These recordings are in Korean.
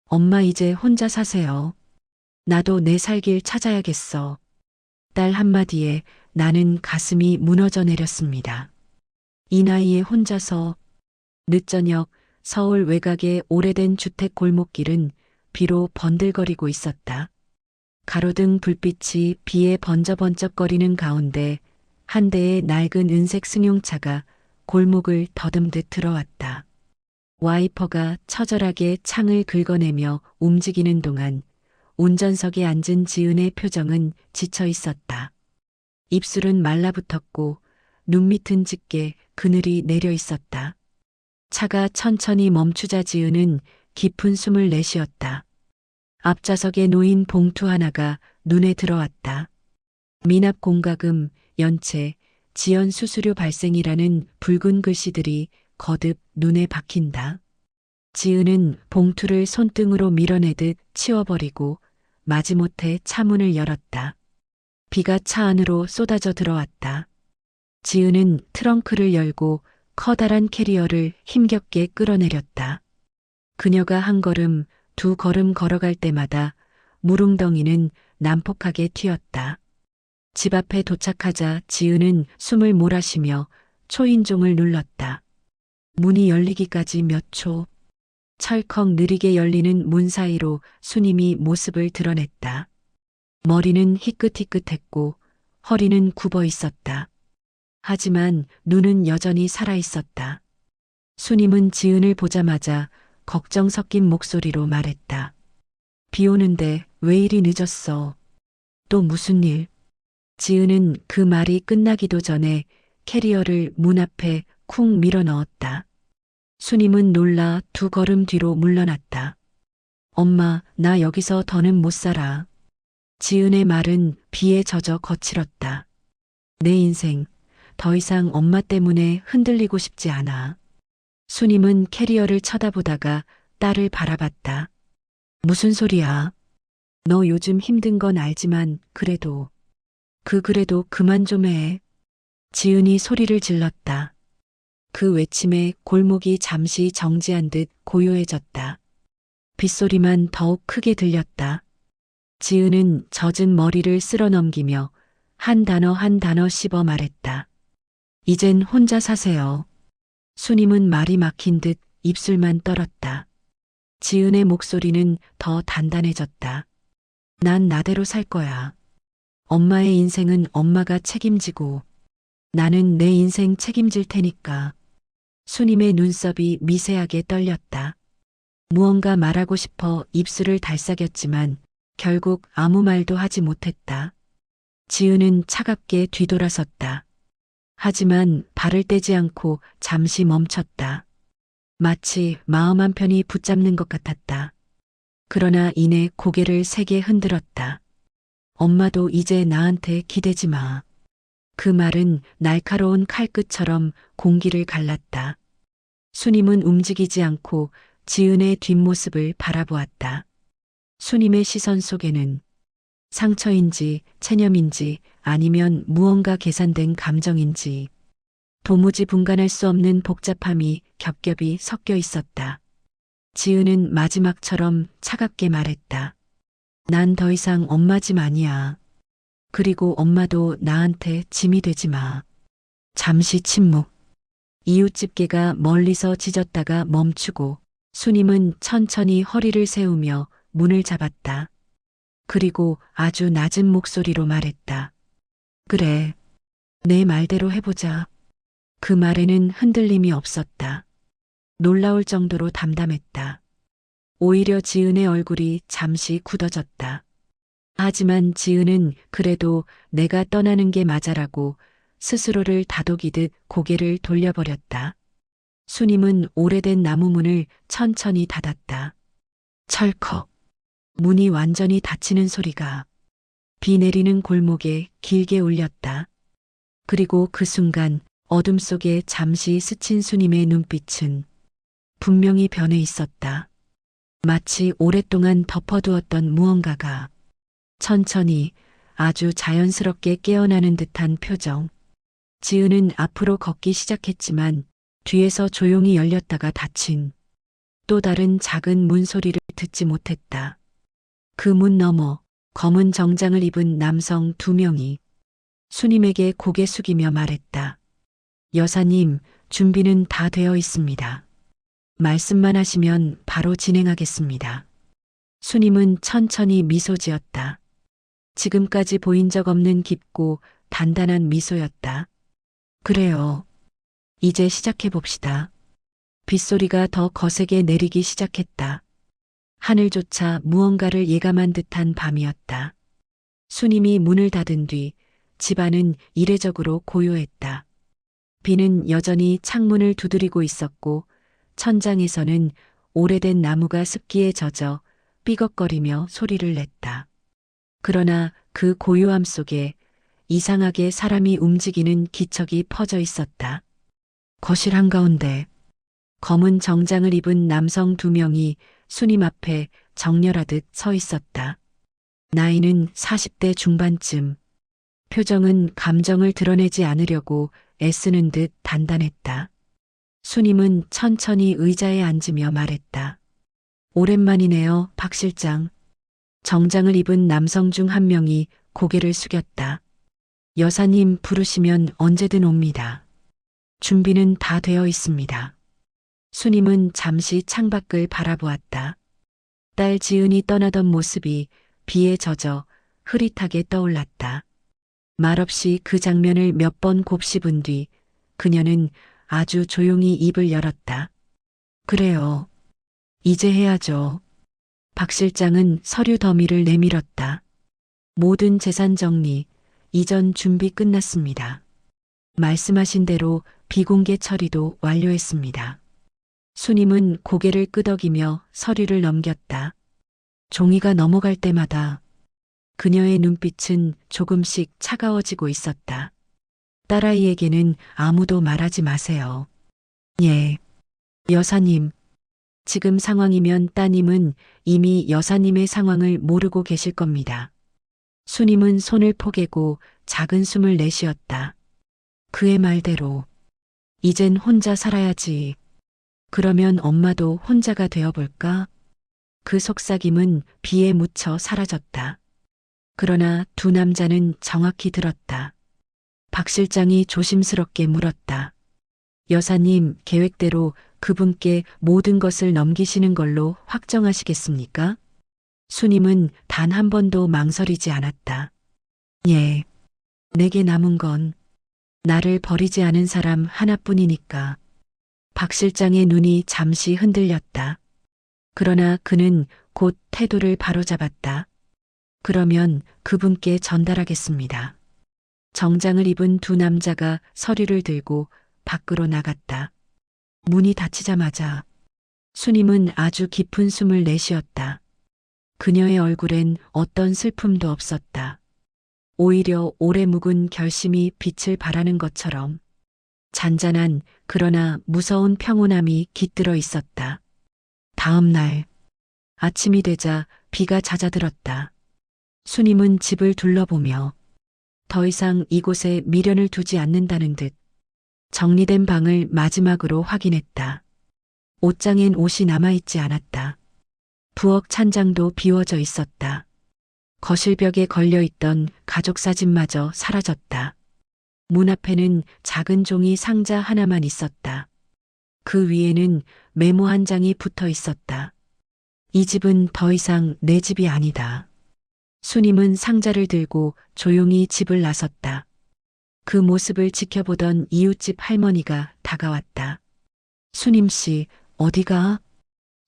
엄마 이제 혼자 사세요. 나도 내 살 길 찾아야겠어. 딸 한마디에 나는 가슴이 무너져 내렸습니다. 이 나이에 혼자서 늦저녁 서울 외곽의 오래된 주택 골목길은 비로 번들거리고 있었다. 가로등 불빛이 비에 번쩍번쩍거리는 가운데 한 대의 낡은 은색 승용차가 골목을 더듬듯 들어왔다. 와이퍼가 처절하게 창을 긁어내며 움직이는 동안 운전석에 앉은 지은의 표정은 지쳐 있었다. 입술은 말라붙었고 눈밑은 짙게 그늘이 내려 있었다. 차가 천천히 멈추자 지은은 깊은 숨을 내쉬었다. 앞좌석에 놓인 봉투 하나가 눈에 들어왔다. 미납 공과금, 연체, 지연 수수료 발생이라는 붉은 글씨들이 거듭 눈에 박힌다. 지은은 봉투를 손등으로 밀어내듯 치워버리고 마지못해 차문을 열었다. 비가 차 안으로 쏟아져 들어왔다. 지은은 트렁크를 열고 커다란 캐리어를 힘겹게 끌어내렸다. 그녀가 한 걸음, 두 걸음 걸어갈 때마다 무릉덩이는 난폭하게 튀었다. 집 앞에 도착하자 지은은 숨을 몰아쉬며 초인종을 눌렀다. 문이 열리기까지 몇 초. 철컥 느리게 열리는 문 사이로 수님이 모습을 드러냈다. 머리는 희끗희끗했고 허리는 굽어 있었다. 하지만 눈은 여전히 살아 있었다. 수님은 지은을 보자마자 걱정 섞인 목소리로 말했다. 비 오는데 왜 이리 늦었어? 또 무슨 일? 지은은 그 말이 끝나기도 전에 캐리어를 문 앞에 쿵 밀어 넣었다. 수님은 놀라 두 걸음 뒤로 물러났다. 엄마, 나 여기서 더는 못 살아. 지은의 말은 비에 젖어 거칠었다. 내 인생, 더 이상 엄마 때문에 흔들리고 싶지 않아. 수님은 캐리어를 쳐다보다가 딸을 바라봤다. 무슨 소리야? 너 요즘 힘든 건 알지만 그래도 그만 좀 해. 지은이 소리를 질렀다. 그 외침에 골목이 잠시 정지한 듯 고요해졌다. 빗소리만 더욱 크게 들렸다. 지은은 젖은 머리를 쓸어 넘기며 한 단어 한 단어 씹어 말했다. 이젠 혼자 사세요. 수님은 말이 막힌 듯 입술만 떨었다. 지은의 목소리는 더 단단해졌다. 난 나대로 살 거야. 엄마의 인생은 엄마가 책임지고 나는 내 인생 책임질 테니까. 수님의 눈썹이 미세하게 떨렸다. 무언가 말하고 싶어 입술을 달싹였지만 결국 아무 말도 하지 못했다. 지은은 차갑게 뒤돌아섰다. 하지만 발을 떼지 않고 잠시 멈췄다. 마치 마음 한편이 붙잡는 것 같았다. 그러나 이내 고개를 세게 흔들었다. 엄마도 이제 나한테 기대지 마. 그 말은 날카로운 칼끝처럼 공기를 갈랐다. 수님은 움직이지 않고 지은의 뒷모습을 바라보았다. 수님의 시선 속에는 상처인지 체념인지 아니면 무언가 계산된 감정인지 도무지 분간할 수 없는 복잡함이 겹겹이 섞여 있었다. 지은은 마지막처럼 차갑게 말했다. 난 더 이상 엄마 짐 아니야. 그리고 엄마도 나한테 짐이 되지 마. 잠시 침묵. 이웃집게가 멀리서 짖었다가 멈추고 수님은 천천히 허리를 세우며 문을 잡았다. 그리고 아주 낮은 목소리로 말했다. 그래, 내 말대로 해보자. 그 말에는 흔들림이 없었다. 놀라울 정도로 담담했다. 오히려 지은의 얼굴이 잠시 굳어졌다. 하지만 지은은 그래도 내가 떠나는 게 맞아라고 스스로를 다독이듯 고개를 돌려버렸다. 수님은 오래된 나무 문을 천천히 닫았다. 철컥. 문이 완전히 닫히는 소리가 비 내리는 골목에 길게 울렸다. 그리고 그 순간 어둠 속에 잠시 스친 수님의 눈빛은 분명히 변해 있었다. 마치 오랫동안 덮어두었던 무언가가 천천히 아주 자연스럽게 깨어나는 듯한 표정. 지은은 앞으로 걷기 시작했지만 뒤에서 조용히 열렸다가 닫힌 또 다른 작은 문소리를 듣지 못했다. 그 문 너머 검은 정장을 입은 남성 두 명이 수님에게 고개 숙이며 말했다. 여사님, 준비는 다 되어 있습니다. 말씀만 하시면 바로 진행하겠습니다. 수님은 천천히 미소 지었다. 지금까지 보인 적 없는 깊고 단단한 미소였다. 그래요. 이제 시작해 봅시다. 빗소리가 더 거세게 내리기 시작했다. 하늘조차 무언가를 예감한 듯한 밤이었다. 수님이 문을 닫은 뒤 집안은 이례적으로 고요했다. 비는 여전히 창문을 두드리고 있었고 천장에서는 오래된 나무가 습기에 젖어 삐걱거리며 소리를 냈다. 그러나 그 고요함 속에 이상하게 사람이 움직이는 기척이 퍼져 있었다. 거실 한가운데 검은 정장을 입은 남성 두 명이 수님 앞에 정렬하듯 서 있었다. 나이는 40대 중반쯤. 표정은 감정을 드러내지 않으려고 애쓰는 듯 단단했다. 수님은 천천히 의자에 앉으며 말했다. 오랜만이네요, 박 실장. 정장을 입은 남성 중 한 명이 고개를 숙였다. 여사님 부르시면 언제든 옵니다. 준비는 다 되어 있습니다. 수님은 잠시 창밖을 바라보았다. 딸 지은이 떠나던 모습이 비에 젖어 흐릿하게 떠올랐다. 말없이 그 장면을 몇 번 곱씹은 뒤 그녀는 아주 조용히 입을 열었다. 그래요. 이제 해야죠. 박 실장은 서류 더미를 내밀었다. 모든 재산 정리, 이전 준비 끝났습니다. 말씀하신 대로 비공개 처리도 완료했습니다. 수님은 고개를 끄덕이며 서류를 넘겼다. 종이가 넘어갈 때마다 그녀의 눈빛은 조금씩 차가워지고 있었다. 딸아이에게는 아무도 말하지 마세요. 예. 여사님. 지금 상황이면 따님은 이미 여사님의 상황을 모르고 계실 겁니다. 수님은 손을 포개고 작은 숨을 내쉬었다. 그의 말대로 이젠 혼자 살아야지. 그러면 엄마도 혼자가 되어볼까? 그 속삭임은 비에 묻혀 사라졌다. 그러나 두 남자는 정확히 들었다. 박 실장이 조심스럽게 물었다. 여사님, 계획대로 그분께 모든 것을 넘기시는 걸로 확정하시겠습니까? 수님은 단 한 번도 망설이지 않았다. 예. 내게 남은 건 나를 버리지 않은 사람 하나뿐이니까. 박 실장의 눈이 잠시 흔들렸다. 그러나 그는 곧 태도를 바로잡았다. 그러면 그분께 전달하겠습니다. 정장을 입은 두 남자가 서류를 들고 밖으로 나갔다. 문이 닫히자마자 수님은 아주 깊은 숨을 내쉬었다. 그녀의 얼굴엔 어떤 슬픔도 없었다. 오히려 오래 묵은 결심이 빛을 발하는 것처럼 잔잔한 그러나 무서운 평온함이 깃들어 있었다. 다음 날 아침이 되자 비가 잦아들었다. 수님은 집을 둘러보며 더 이상 이곳에 미련을 두지 않는다는 듯 정리된 방을 마지막으로 확인했다. 옷장엔 옷이 남아있지 않았다. 부엌 찬장도 비워져 있었다. 거실벽에 걸려있던 가족 사진마저 사라졌다. 문 앞에는 작은 종이 상자 하나만 있었다. 그 위에는 메모 한 장이 붙어 있었다. 이 집은 더 이상 내 집이 아니다. 수님은 상자를 들고 조용히 집을 나섰다. 그 모습을 지켜보던 이웃집 할머니가 다가왔다. 수님 씨, 어디가?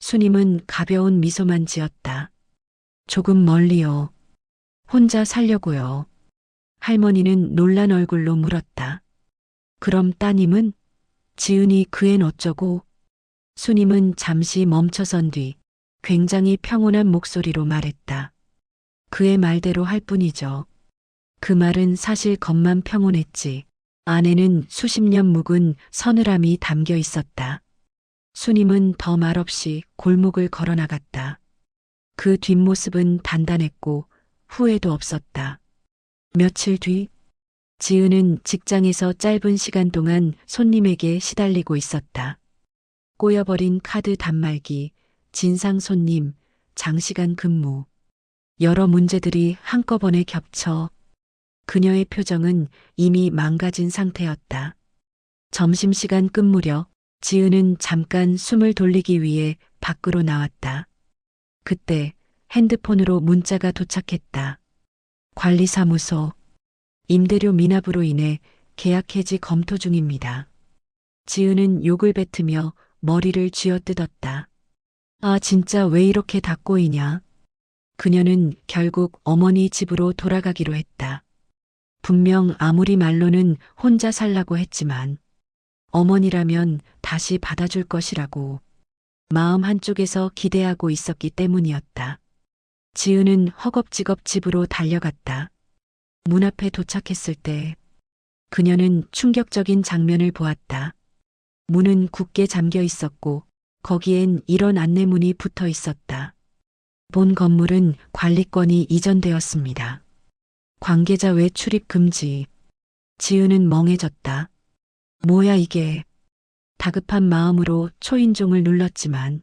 수님은 가벼운 미소만 지었다. 조금 멀리요. 혼자 살려고요. 할머니는 놀란 얼굴로 물었다. 그럼 따님은? 지은이 그 앤 어쩌고? 수님은 잠시 멈춰선 뒤 굉장히 평온한 목소리로 말했다. 그의 말대로 할 뿐이죠. 그 말은 사실 겉만 평온했지. 안에는 수십 년 묵은 서늘함이 담겨 있었다. 수님은 더 말없이 골목을 걸어 나갔다. 그 뒷모습은 단단했고 후회도 없었다. 며칠 뒤 지은은 직장에서 짧은 시간 동안 손님에게 시달리고 있었다. 꼬여버린 카드 단말기, 진상 손님, 장시간 근무. 여러 문제들이 한꺼번에 겹쳐 그녀의 표정은 이미 망가진 상태였다. 점심시간 끝 무렵 지은은 잠깐 숨을 돌리기 위해 밖으로 나왔다. 그때 핸드폰으로 문자가 도착했다. 관리사무소. 임대료 미납으로 인해 계약 해지 검토 중입니다. 지은은 욕을 뱉으며 머리를 쥐어뜯었다. 아, 진짜 왜 이렇게 다 꼬이냐? 그녀는 결국 어머니 집으로 돌아가기로 했다. 분명 아무리 말로는 혼자 살라고 했지만 어머니라면 다시 받아줄 것이라고 마음 한쪽에서 기대하고 있었기 때문이었다. 지은은 허겁지겁 집으로 달려갔다. 문 앞에 도착했을 때 그녀는 충격적인 장면을 보았다. 문은 굳게 잠겨 있었고 거기엔 이런 안내문이 붙어 있었다. 본 건물은 관리권이 이전되었습니다. 관계자 외 출입 금지. 지은은 멍해졌다. 뭐야 이게. 다급한 마음으로 초인종을 눌렀지만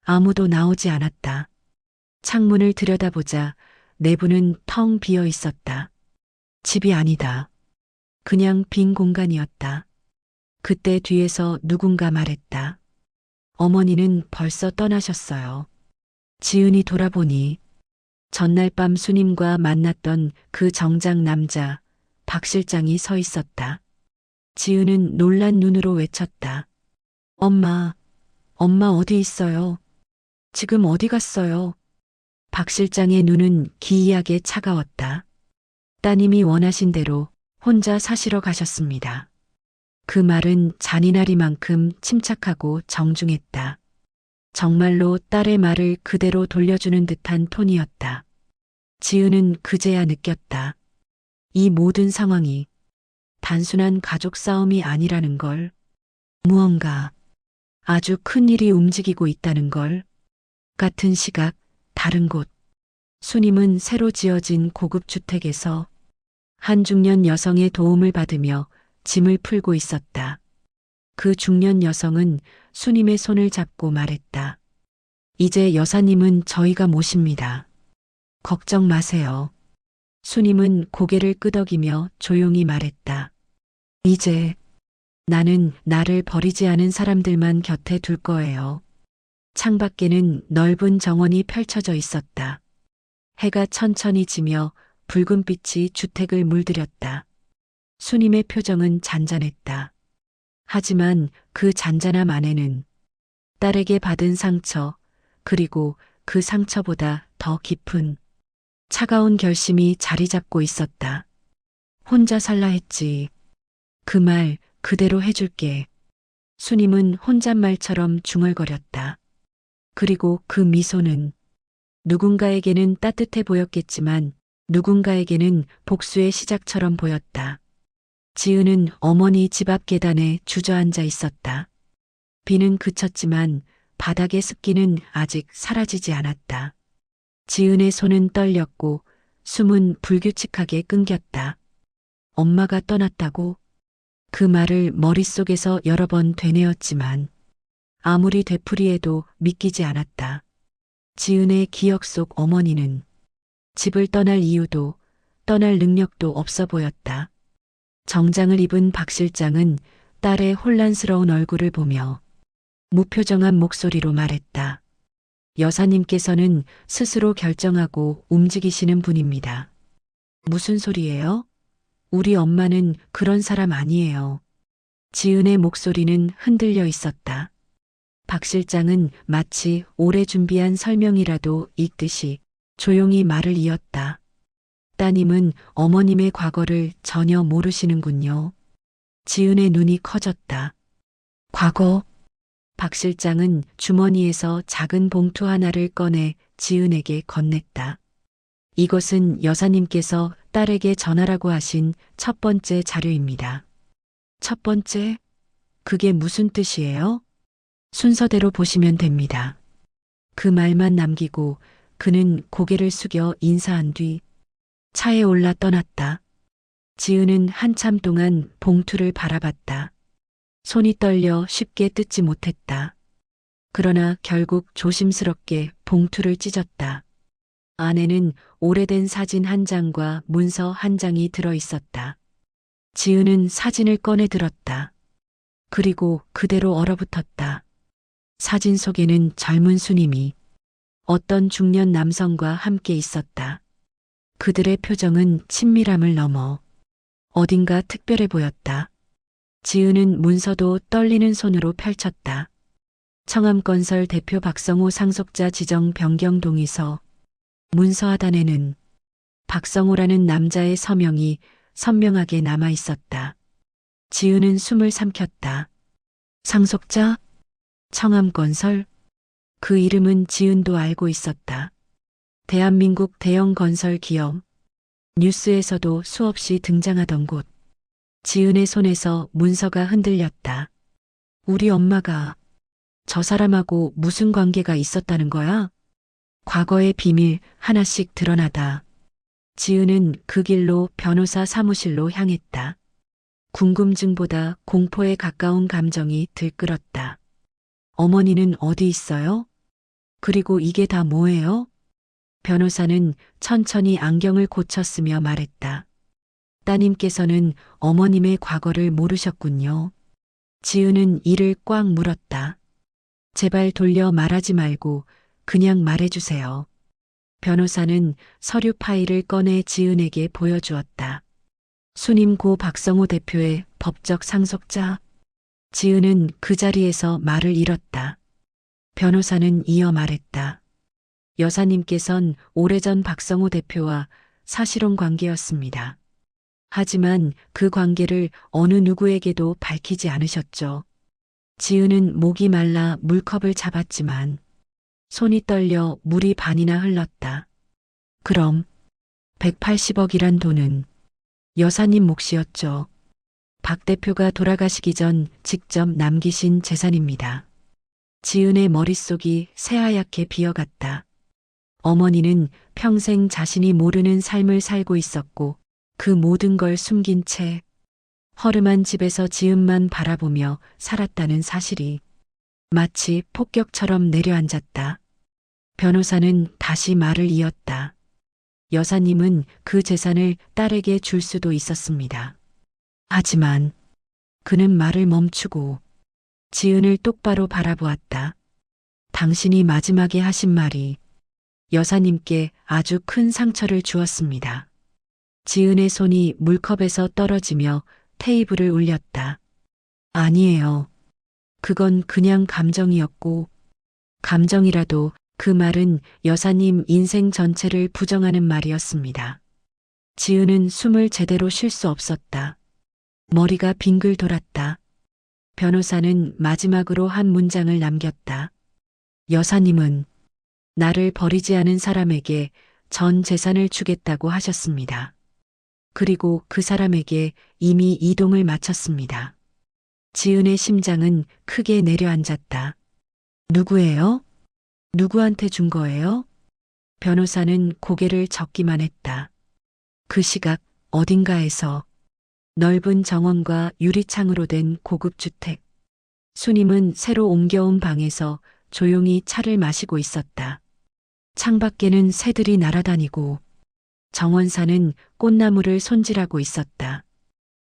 아무도 나오지 않았다. 창문을 들여다보자 내부는 텅 비어 있었다. 집이 아니다. 그냥 빈 공간이었다. 그때 뒤에서 누군가 말했다. 어머니는 벌써 떠나셨어요. 지은이 돌아보니 전날 밤 수님과 만났던 그 정장 남자 박 실장이 서 있었다. 지은은 놀란 눈으로 외쳤다. 엄마, 엄마 어디 있어요? 지금 어디 갔어요? 박 실장의 눈은 기이하게 차가웠다. 따님이 원하신 대로 혼자 사시러 가셨습니다. 그 말은 잔인하리만큼 침착하고 정중했다. 정말로 딸의 말을 그대로 돌려주는 듯한 톤이었다. 지은은 그제야 느꼈다. 이 모든 상황이 단순한 가족 싸움이 아니라는 걸, 무언가 아주 큰 일이 움직이고 있다는 걸. 같은 시각, 다른 곳. 수님은 새로 지어진 고급 주택에서 한 중년 여성의 도움을 받으며 짐을 풀고 있었다. 그 중년 여성은 수님의 손을 잡고 말했다. 이제 여사님은 저희가 모십니다. 걱정 마세요. 수님은 고개를 끄덕이며 조용히 말했다. 이제 나는 나를 버리지 않은 사람들만 곁에 둘 거예요. 창밖에는 넓은 정원이 펼쳐져 있었다. 해가 천천히 지며 붉은 빛이 주택을 물들였다. 수님의 표정은 잔잔했다. 하지만 그 잔잔함 안에는 딸에게 받은 상처, 그리고 그 상처보다 더 깊은 차가운 결심이 자리 잡고 있었다. 혼자 살라 했지. 그 말 그대로 해줄게. 수님은 혼잣말처럼 중얼거렸다. 그리고 그 미소는 누군가에게는 따뜻해 보였겠지만 누군가에게는 복수의 시작처럼 보였다. 지은은 어머니 집 앞 계단에 주저앉아 있었다. 비는 그쳤지만 바닥의 습기는 아직 사라지지 않았다. 지은의 손은 떨렸고 숨은 불규칙하게 끊겼다. 엄마가 떠났다고? 그 말을 머릿속에서 여러 번 되뇌었지만 아무리 되풀이해도 믿기지 않았다. 지은의 기억 속 어머니는 집을 떠날 이유도 떠날 능력도 없어 보였다. 정장을 입은 박 실장은 딸의 혼란스러운 얼굴을 보며 무표정한 목소리로 말했다. 여사님께서는 스스로 결정하고 움직이시는 분입니다. 무슨 소리예요? 우리 엄마는 그런 사람 아니에요. 지은의 목소리는 흔들려 있었다. 박 실장은 마치 오래 준비한 설명이라도 읽듯이 조용히 말을 이었다. 따님은 어머님의 과거를 전혀 모르시는군요. 지은의 눈이 커졌다. 과거? 박 실장은 주머니에서 작은 봉투 하나를 꺼내 지은에게 건넸다. 이것은 여사님께서 딸에게 전하라고 하신 첫 번째 자료입니다. 첫 번째? 그게 무슨 뜻이에요? 순서대로 보시면 됩니다. 그 말만 남기고 그는 고개를 숙여 인사한 뒤 차에 올라 떠났다. 지은은 한참 동안 봉투를 바라봤다. 손이 떨려 쉽게 뜯지 못했다. 그러나 결국 조심스럽게 봉투를 찢었다. 안에는 오래된 사진 한 장과 문서 한 장이 들어 있었다. 지은은 사진을 꺼내 들었다. 그리고 그대로 얼어붙었다. 사진 속에는 젊은 수님이 어떤 중년 남성과 함께 있었다. 그들의 표정은 친밀함을 넘어 어딘가 특별해 보였다. 지은은 문서도 떨리는 손으로 펼쳤다. 청암건설 대표 박성호 상속자 지정 변경 동의서. 문서 하단에는 박성호라는 남자의 서명이 선명하게 남아 있었다. 지은은 숨을 삼켰다. 상속자? 청암건설? 그 이름은 지은도 알고 있었다. 대한민국 대형 건설 기업. 뉴스에서도 수없이 등장하던 곳. 지은의 손에서 문서가 흔들렸다. 우리 엄마가 저 사람하고 무슨 관계가 있었다는 거야? 과거의 비밀 하나씩 드러나다. 지은은 그 길로 변호사 사무실로 향했다. 궁금증보다 공포에 가까운 감정이 들끓었다. 어머니는 어디 있어요? 그리고 이게 다 뭐예요? 변호사는 천천히 안경을 고쳤으며 말했다. 따님께서는 어머님의 과거를 모르셨군요. 지은은 이를 꽉 물었다. 제발 돌려 말하지 말고 그냥 말해주세요. 변호사는 서류 파일을 꺼내 지은에게 보여주었다. 수님 고 박성호 대표의 법적 상속자. 지은은 그 자리에서 말을 잃었다. 변호사는 이어 말했다. 여사님께선 오래전 박성호 대표와 사실혼 관계였습니다. 하지만 그 관계를 어느 누구에게도 밝히지 않으셨죠. 지은은 목이 말라 물컵을 잡았지만 손이 떨려 물이 반이나 흘렀다. 그럼 180억이란 돈은 여사님 몫이었죠. 박 대표가 돌아가시기 전 직접 남기신 재산입니다. 지은의 머릿속이 새하얗게 비어갔다. 어머니는 평생 자신이 모르는 삶을 살고 있었고 그 모든 걸 숨긴 채 허름한 집에서 지은만 바라보며 살았다는 사실이 마치 폭격처럼 내려앉았다. 변호사는 다시 말을 이었다. 여사님은 그 재산을 딸에게 줄 수도 있었습니다. 하지만 그는 말을 멈추고 지은을 똑바로 바라보았다. 당신이 마지막에 하신 말이 여사님께 아주 큰 상처를 주었습니다. 지은의 손이 물컵에서 떨어지며 테이블을 울렸다. 아니에요. 그건 그냥 감정이었고, 감정이라도 그 말은 여사님 인생 전체를 부정하는 말이었습니다. 지은은 숨을 제대로 쉴 수 없었다. 머리가 빙글 돌았다. 변호사는 마지막으로 한 문장을 남겼다. 여사님은 나를 버리지 않은 사람에게 전 재산을 주겠다고 하셨습니다. 그리고 그 사람에게 이미 이동을 마쳤습니다. 지은의 심장은 크게 내려앉았다. 누구예요? 누구한테 준 거예요? 변호사는 고개를 젓기만 했다. 그 시각 어딘가에서 넓은 정원과 유리창으로 된 고급 주택. 수님은 새로 옮겨온 방에서 조용히 차를 마시고 있었다. 창밖에는 새들이 날아다니고 정원사는 꽃나무를 손질하고 있었다.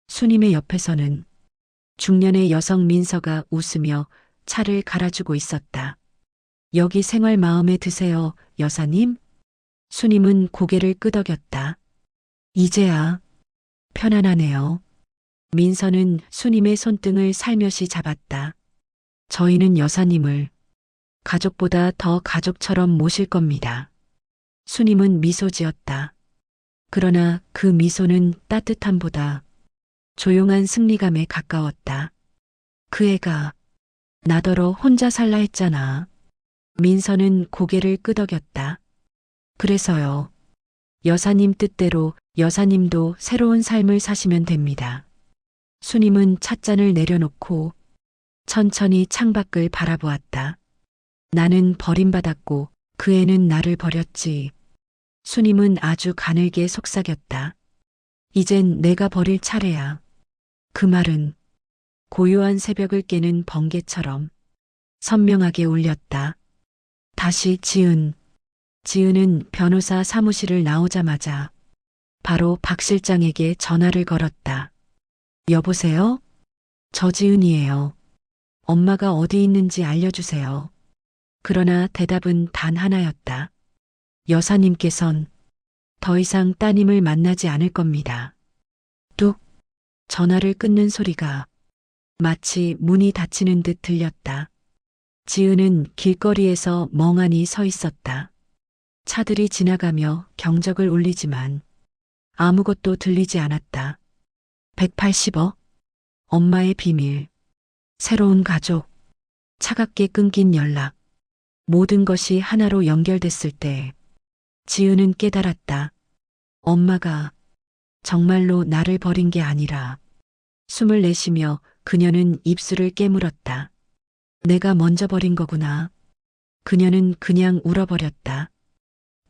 수님의 옆에서는 중년의 여성 민서가 웃으며 차를 갈아주고 있었다. 여기 생활 마음에 드세요, 여사님? 수님은 고개를 끄덕였다. 이제야 편안하네요. 민서는 수님의 손등을 살며시 잡았다. 저희는 여사님을 가족보다 더 가족처럼 모실 겁니다. 수님은 미소 지었다. 그러나 그 미소는 따뜻함보다 조용한 승리감에 가까웠다. 그 애가 나더러 혼자 살라 했잖아. 민서는 고개를 끄덕였다. 그래서요. 여사님 뜻대로 여사님도 새로운 삶을 사시면 됩니다. 수님은 찻잔을 내려놓고 천천히 창밖을 바라보았다. 나는 버림받았고 그 애는 나를 버렸지. 수님은 아주 가늘게 속삭였다. 이젠 내가 버릴 차례야. 그 말은 고요한 새벽을 깨는 번개처럼 선명하게 울렸다. 다시 지은. 지은은 변호사 사무실을 나오자마자 바로 박 실장에게 전화를 걸었다. 여보세요? 저 지은이에요. 엄마가 어디 있는지 알려주세요. 그러나 대답은 단 하나였다. 여사님께선 더 이상 따님을 만나지 않을 겁니다. 뚝. 전화를 끊는 소리가 마치 문이 닫히는 듯 들렸다. 지은은 길거리에서 멍하니 서 있었다. 차들이 지나가며 경적을 울리지만 아무것도 들리지 않았다. 180억. 엄마의 비밀. 새로운 가족. 차갑게 끊긴 연락. 모든 것이 하나로 연결됐을 때 지은은 깨달았다. 엄마가 정말로 나를 버린 게 아니라. 숨을 내쉬며 그녀는 입술을 깨물었다. 내가 먼저 버린 거구나. 그녀는 그냥 울어버렸다.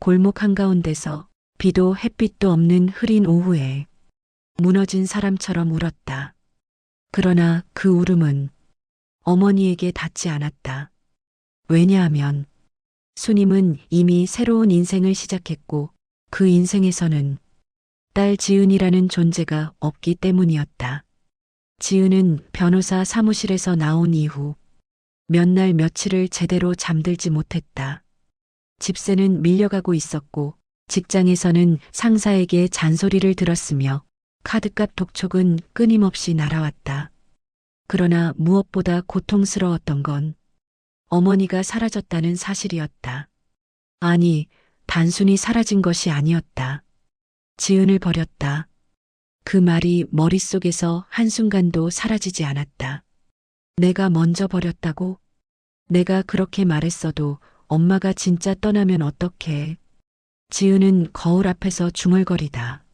골목 한가운데서 비도 햇빛도 없는 흐린 오후에 무너진 사람처럼 울었다. 그러나 그 울음은 어머니에게 닿지 않았다. 왜냐하면 수님은 이미 새로운 인생을 시작했고 그 인생에서는 딸 지은이라는 존재가 없기 때문이었다. 지은은 변호사 사무실에서 나온 이후 몇 날 며칠을 제대로 잠들지 못했다. 집세는 밀려가고 있었고 직장에서는 상사에게 잔소리를 들었으며 카드값 독촉은 끊임없이 날아왔다. 그러나 무엇보다 고통스러웠던 건 어머니가 사라졌다는 사실이었다. 아니, 단순히 사라진 것이 아니었다. 지은을 버렸다. 그 말이 머릿속에서 한순간도 사라지지 않았다. 내가 먼저 버렸다고? 내가 그렇게 말했어도 엄마가 진짜 떠나면 어떡해. 지은은 거울 앞에서 중얼거리다.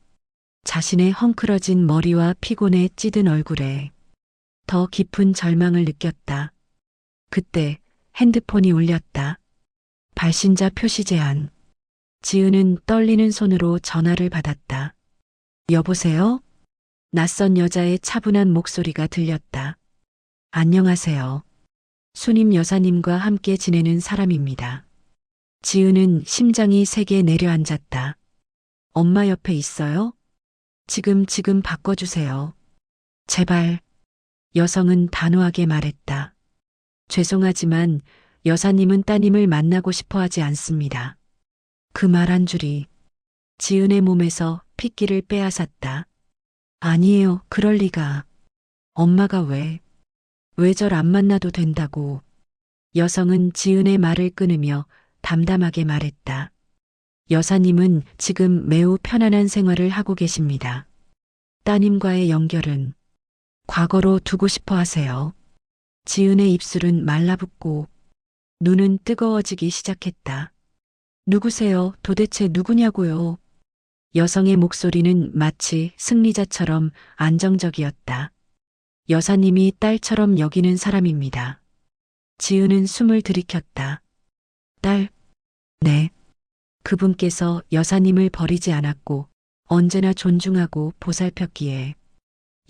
자신의 헝클어진 머리와 피곤에 찌든 얼굴에 더 깊은 절망을 느꼈다. 그때 핸드폰이 울렸다. 발신자 표시 제한. 지은은 떨리는 손으로 전화를 받았다. 여보세요? 낯선 여자의 차분한 목소리가 들렸다. 안녕하세요. 수님 여사님과 함께 지내는 사람입니다. 지은은 심장이 세게 내려앉았다. 엄마 옆에 있어요? 지금 바꿔주세요. 제발. 여성은 단호하게 말했다. 죄송하지만 여사님은 따님을 만나고 싶어 하지 않습니다. 그 말 한 줄이 지은의 몸에서 핏기를 빼앗았다. 아니에요, 그럴 리가. 엄마가 왜 절 안 만나도 된다고. 여성은 지은의 말을 끊으며 담담하게 말했다. 여사님은 지금 매우 편안한 생활을 하고 계십니다. 따님과의 연결은 과거로 두고 싶어 하세요. 지은의 입술은 말라붙고 눈은 뜨거워지기 시작했다. 누구세요? 도대체 누구냐고요? 여성의 목소리는 마치 승리자처럼 안정적이었다. 여사님이 딸처럼 여기는 사람입니다. 지은은 숨을 들이켰다. 딸? 네. 그분께서 여사님을 버리지 않았고 언제나 존중하고 보살폈기에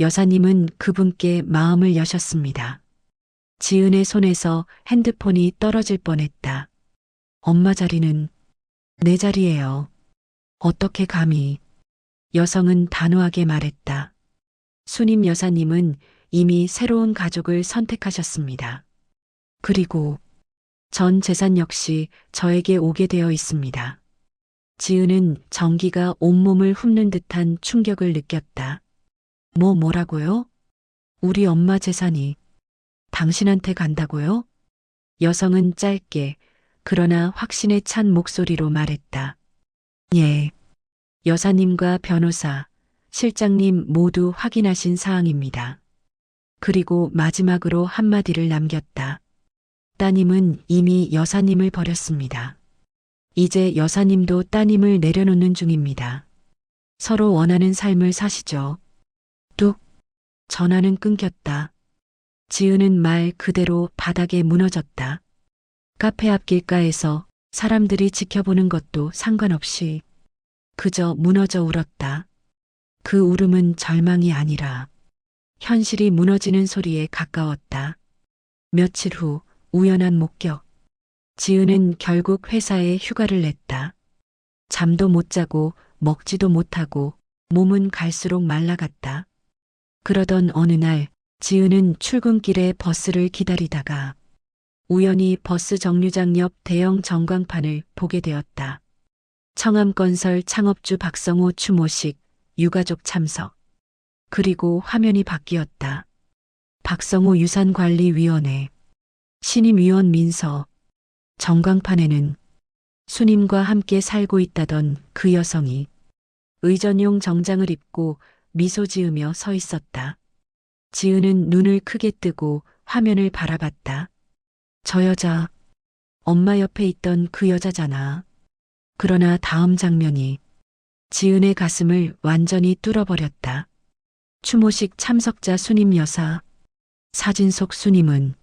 여사님은 그분께 마음을 여셨습니다. 지은의 손에서 핸드폰이 떨어질 뻔했다. 엄마 자리는 내 자리예요. 어떻게 감히. 여성은 단호하게 말했다. 수님 여사님은 이미 새로운 가족을 선택하셨습니다. 그리고 전 재산 역시 저에게 오게 되어 있습니다. 지은은 전기가 온몸을 훑는 듯한 충격을 느꼈다. 뭐라고요? 우리 엄마 재산이 당신한테 간다고요? 여성은 짧게 그러나 확신에 찬 목소리로 말했다. 예. 여사님과 변호사, 실장님 모두 확인하신 사항입니다. 그리고 마지막으로 한마디를 남겼다. 따님은 이미 여사님을 버렸습니다. 이제 여사님도 따님을 내려놓는 중입니다. 서로 원하는 삶을 사시죠. 뚝. 전화는 끊겼다. 지은은 말 그대로 바닥에 무너졌다. 카페 앞 길가에서 사람들이 지켜보는 것도 상관없이 그저 무너져 울었다. 그 울음은 절망이 아니라 현실이 무너지는 소리에 가까웠다. 며칠 후 우연한 목격. 지은은 결국 회사에 휴가를 냈다. 잠도 못 자고 먹지도 못하고 몸은 갈수록 말라갔다. 그러던 어느 날 지은은 출근길에 버스를 기다리다가 우연히 버스 정류장 옆 대형 전광판을 보게 되었다. 청암건설 창업주 박성호 추모식, 유가족 참석. 그리고 화면이 바뀌었다. 박성호 유산관리위원회, 신임위원 민서. 전광판에는 수님과 함께 살고 있다던 그 여성이 의전용 정장을 입고 미소 지으며 서 있었다. 지은은 눈을 크게 뜨고 화면을 바라봤다. 저 여자, 엄마 옆에 있던 그 여자잖아. 그러나 다음 장면이 지은의 가슴을 완전히 뚫어버렸다. 추모식 참석자 수님 여사. 사진 속 수님은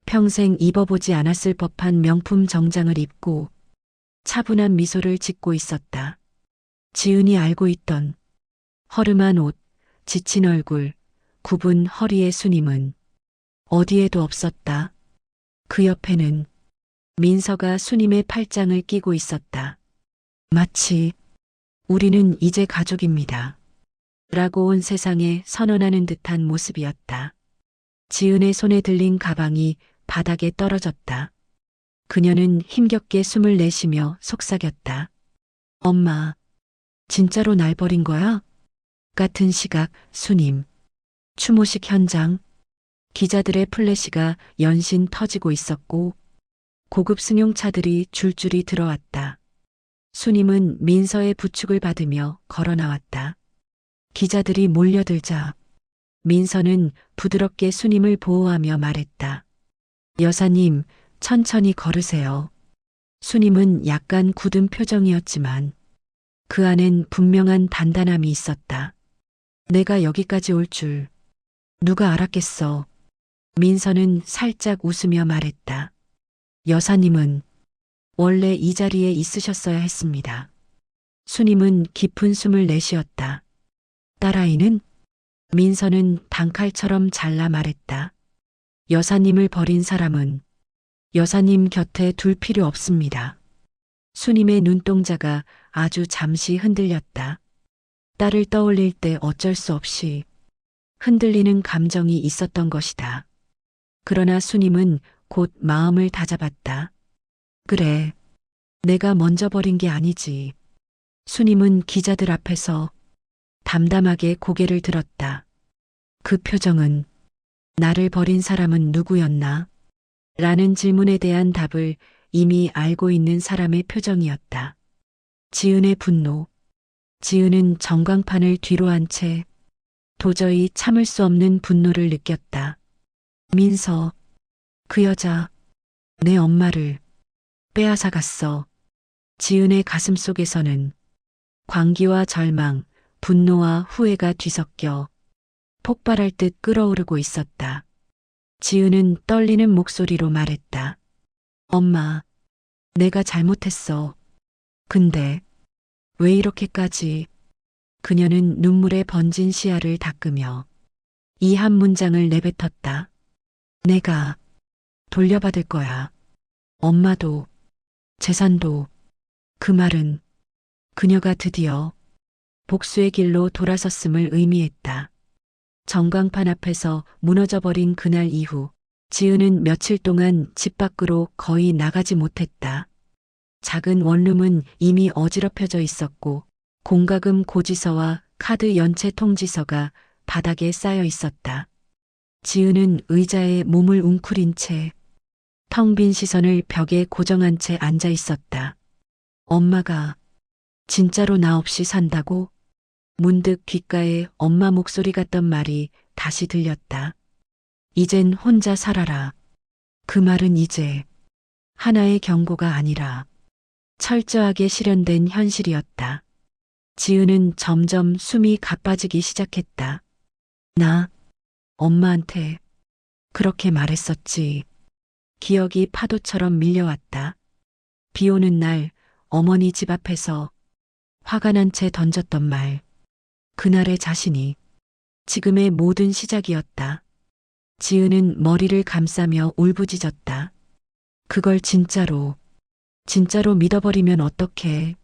평생 입어보지 않았을 법한 명품 정장을 입고 차분한 미소를 짓고 있었다. 지은이 알고 있던 허름한 옷, 지친 얼굴, 굽은 허리의 수님은 어디에도 없었다. 그 옆에는 민서가 수님의 팔짱을 끼고 있었다. 마치 우리는 이제 가족입니다. 라고 온 세상에 선언하는 듯한 모습이었다. 지은의 손에 들린 가방이 바닥에 떨어졌다. 그녀는 힘겹게 숨을 내쉬며 속삭였다. 엄마, 진짜로 날 버린 거야? 같은 시각, 수님. 추모식 현장. 기자들의 플래시가 연신 터지고 있었고 고급 승용차들이 줄줄이 들어왔다. 수님은 민서의 부축을 받으며 걸어 나왔다. 기자들이 몰려들자 민서는 부드럽게 수님을 보호하며 말했다. 여사님, 천천히 걸으세요. 수님은 약간 굳은 표정이었지만 그 안엔 분명한 단단함이 있었다. 내가 여기까지 올 줄 누가 알았겠어. 민서는 살짝 웃으며 말했다. 여사님은 원래 이 자리에 있으셨어야 했습니다. 수님은 깊은 숨을 내쉬었다. 딸아이는? 민서는 단칼처럼 잘라 말했다. 여사님을 버린 사람은 여사님 곁에 둘 필요 없습니다. 수님의 눈동자가 아주 잠시 흔들렸다. 딸을 떠올릴 때 어쩔 수 없이 흔들리는 감정이 있었던 것이다. 그러나 수님은 곧 마음을 다잡았다. 그래, 내가 먼저 버린 게 아니지. 수님은 기자들 앞에서 담담하게 고개를 들었다. 그 표정은 나를 버린 사람은 누구였나? 라는 질문에 대한 답을 이미 알고 있는 사람의 표정이었다. 지은의 분노. 지은은 전광판을 뒤로 한 채 도저히 참을 수 없는 분노를 느꼈다. 민서, 그 여자, 내 엄마를 빼앗아 갔어. 지은의 가슴 속에서는 광기와 절망, 분노와 후회가 뒤섞여 폭발할 듯 끓어오르고 있었다. 지은은 떨리는 목소리로 말했다. 엄마, 내가 잘못했어. 근데 왜 이렇게까지? 그녀는 눈물에 번진 시야를 닦으며 이 한 문장을 내뱉었다. 내가 돌려받을 거야. 엄마도, 재산도. 그 말은 그녀가 드디어 복수의 길로 돌아섰음을 의미했다. 전광판 앞에서 무너져버린 그날 이후 지은은 며칠 동안 집 밖으로 거의 나가지 못했다. 작은 원룸은 이미 어지럽혀져 있었고 공과금 고지서와 카드 연체 통지서가 바닥에 쌓여 있었다. 지은은 의자에 몸을 웅크린 채 텅 빈 시선을 벽에 고정한 채 앉아 있었다. 엄마가 진짜로 나 없이 산다고? 문득 귓가에 엄마 목소리 같던 말이 다시 들렸다. 이젠 혼자 살아라. 그 말은 이제 하나의 경고가 아니라 철저하게 실현된 현실이었다. 지은은 점점 숨이 가빠지기 시작했다. 나 엄마한테 그렇게 말했었지. 기억이 파도처럼 밀려왔다. 비 오는 날 어머니 집 앞에서 화가 난 채 던졌던 말. 그날의 자신이 지금의 모든 시작이었다. 지은은 머리를 감싸며 울부짖었다. 그걸 진짜로 믿어버리면 어떡해.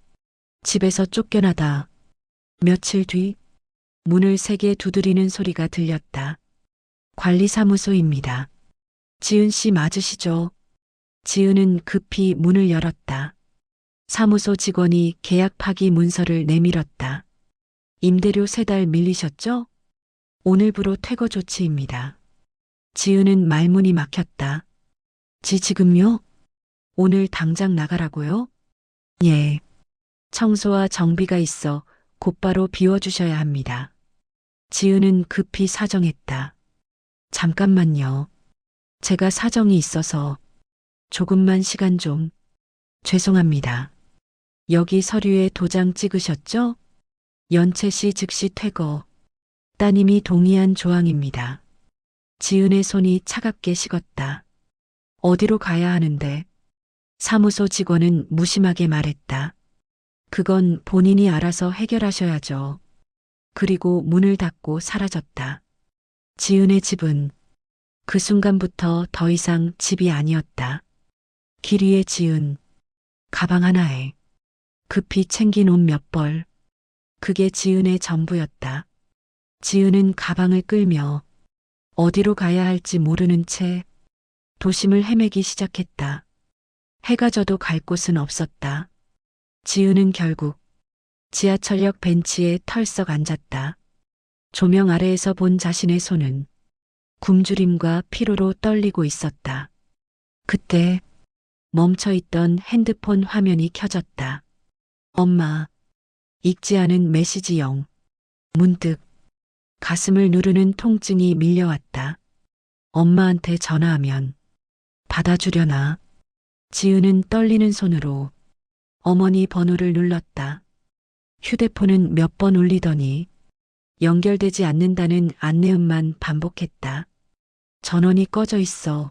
집에서 쫓겨나다. 며칠 뒤 문을 세게 두드리는 소리가 들렸다. 관리사무소입니다. 지은 씨 맞으시죠? 지은은 급히 문을 열었다. 사무소 직원이 계약 파기 문서를 내밀었다. 임대료 3달 밀리셨죠? 오늘부로 퇴거 조치입니다. 지은은 말문이 막혔다. 지금요? 오늘 당장 나가라고요? 예. 청소와 정비가 있어 곧바로 비워주셔야 합니다. 지은은 급히 사정했다. 잠깐만요. 제가 사정이 있어서 조금만 시간 좀. 죄송합니다. 여기 서류에 도장 찍으셨죠? 연채 씨 즉시 퇴거. 따님이 동의한 조항입니다. 지은의 손이 차갑게 식었다. 어디로 가야 하는데? 사무소 직원은 무심하게 말했다. 그건 본인이 알아서 해결하셔야죠. 그리고 문을 닫고 사라졌다. 지은의 집은 그 순간부터 더 이상 집이 아니었다. 길 위에 지은 가방 하나에 급히 챙긴 옷 몇 벌. 그게 지은의 전부였다. 지은은 가방을 끌며 어디로 가야 할지 모르는 채 도심을 헤매기 시작했다. 해가 져도 갈 곳은 없었다. 지은은 결국 지하철역 벤치에 털썩 앉았다. 조명 아래에서 본 자신의 손은 굶주림과 피로로 떨리고 있었다. 그때 멈춰있던 핸드폰 화면이 켜졌다. 엄마. 읽지 않은 메시지영. 문득 가슴을 누르는 통증이 밀려왔다. 엄마한테 전화하면 받아주려나? 지은은 떨리는 손으로 어머니 번호를 눌렀다. 휴대폰은 몇 번 울리더니 연결되지 않는다는 안내음만 반복했다. 전원이 꺼져 있어.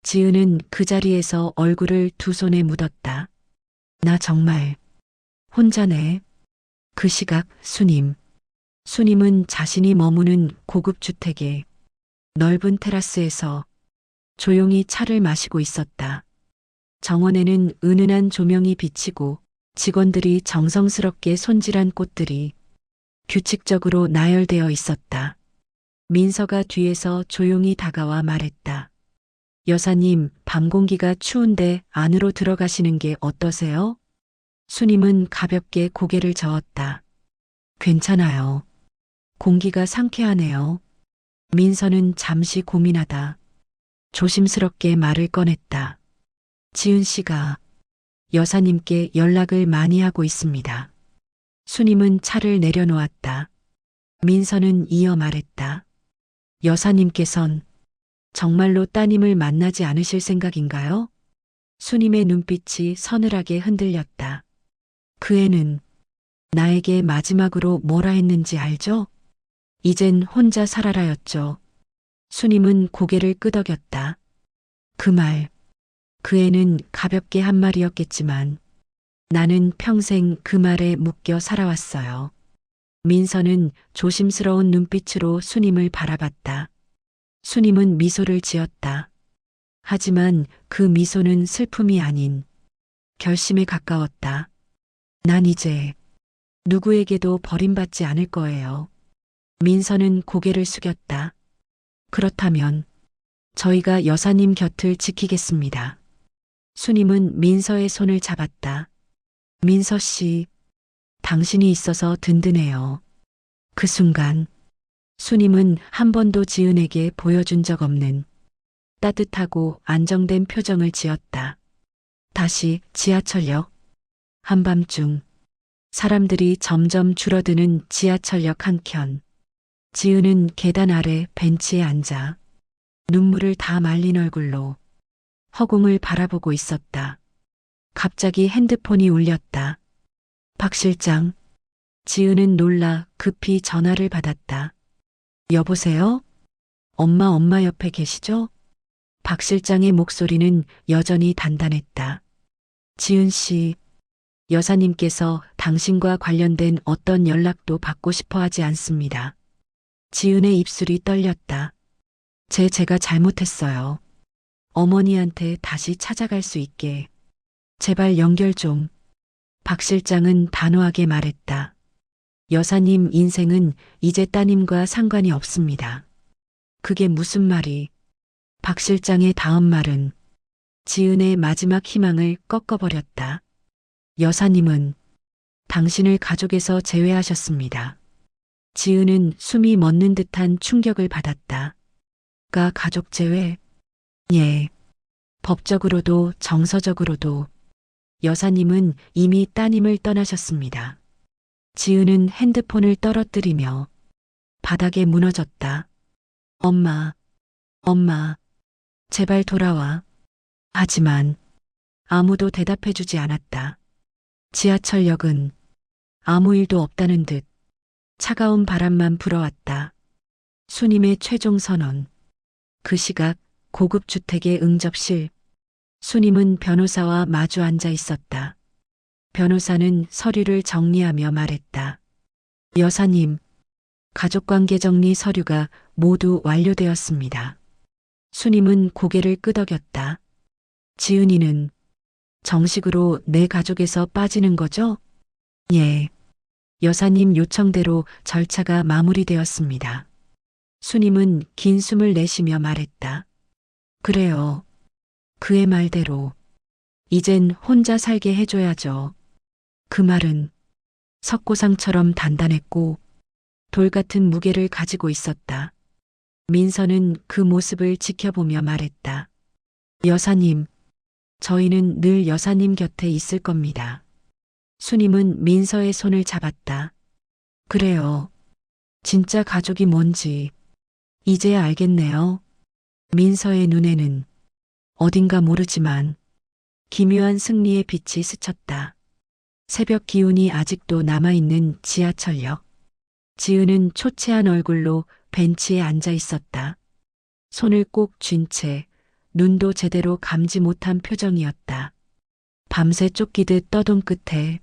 지은은 그 자리에서 얼굴을 두 손에 묻었다. 나 정말 혼자네. 그 시각 수님은 자신이 머무는 고급 주택의 넓은 테라스에서 조용히 차를 마시고 있었다. 정원에는 은은한 조명이 비치고 직원들이 정성스럽게 손질한 꽃들이 규칙적으로 나열되어 있었다. 민서가 뒤에서 조용히 다가와 말했다. 여사님, 밤 공기가 추운데 안으로 들어가시는 게 어떠세요? 수님은 가볍게 고개를 저었다. 괜찮아요. 공기가 상쾌하네요. 민서는 잠시 고민하다 조심스럽게 말을 꺼냈다. 지은 씨가 여사님께 연락을 많이 하고 있습니다. 수님은 차를 내려놓았다. 민서는 이어 말했다. 여사님께선 정말로 따님을 만나지 않으실 생각인가요? 수님의 눈빛이 서늘하게 흔들렸다. 그 애는 나에게 마지막으로 뭐라 했는지 알죠? 이젠 혼자 살아라였죠. 수님은 고개를 끄덕였다. 그 말, 그 애는 가볍게 한 말이었겠지만 나는 평생 그 말에 묶여 살아왔어요. 민서는 조심스러운 눈빛으로 수님을 바라봤다. 수님은 미소를 지었다. 하지만 그 미소는 슬픔이 아닌 결심에 가까웠다. 난 이제 누구에게도 버림받지 않을 거예요. 민서는 고개를 숙였다. 그렇다면 저희가 여사님 곁을 지키겠습니다. 수님은 민서의 손을 잡았다. 민서 씨, 당신이 있어서 든든해요. 그 순간 수님은 한 번도 지은에게 보여준 적 없는 따뜻하고 안정된 표정을 지었다. 다시 지하철역. 한밤중 사람들이 점점 줄어드는 지하철역 한켠. 지은은 계단 아래 벤치에 앉아 눈물을 다 말린 얼굴로 허공을 바라보고 있었다. 갑자기 핸드폰이 울렸다. 박 실장. 지은은 놀라 급히 전화를 받았다. 여보세요? 엄마 옆에 계시죠? 박 실장의 목소리는 여전히 단단했다. 지은 씨, 여사님께서 당신과 관련된 어떤 연락도 받고 싶어 하지 않습니다. 지은의 입술이 떨렸다. 제가 잘못했어요. 어머니한테 다시 찾아갈 수 있게. 제발 연결 좀. 박 실장은 단호하게 말했다. 여사님 인생은 이제 따님과 상관이 없습니다. 그게 무슨 말이? 박 실장의 다음 말은 지은의 마지막 희망을 꺾어버렸다. 여사님은 당신을 가족에서 제외하셨습니다. 지은은 숨이 멎는 듯한 충격을 받았다. 가 가족 제외? 예. 법적으로도 정서적으로도 여사님은 이미 따님을 떠나셨습니다. 지은은 핸드폰을 떨어뜨리며 바닥에 무너졌다. 엄마, 엄마, 제발 돌아와. 하지만 아무도 대답해주지 않았다. 지하철역은 아무 일도 없다는 듯 차가운 바람만 불어왔다. 수님의 최종 선언. 그 시각 고급 주택의 응접실. 수님은 변호사와 마주 앉아 있었다. 변호사는 서류를 정리하며 말했다. 여사님, 가족관계 정리 서류가 모두 완료되었습니다. 수님은 고개를 끄덕였다. 지은이는 정식으로 내 가족에서 빠지는 거죠? 예. 여사님 요청대로 절차가 마무리되었습니다. 수님은 긴 숨을 내쉬며 말했다. 그래요. 그의 말대로 이젠 혼자 살게 해줘야죠. 그 말은 석고상처럼 단단했고 돌 같은 무게를 가지고 있었다. 민서는 그 모습을 지켜보며 말했다. 여사님, 저희는 늘 여사님 곁에 있을 겁니다. 수님은 민서의 손을 잡았다. 그래요. 진짜 가족이 뭔지 이제야 알겠네요. 민서의 눈에는 어딘가 모르지만 기묘한 승리의 빛이 스쳤다. 새벽 기운이 아직도 남아있는 지하철역. 지은은 초췌한 얼굴로 벤치에 앉아 있었다. 손을 꼭 쥔 채 눈도 제대로 감지 못한 표정이었다. 밤새 쫓기듯 떠돈 끝에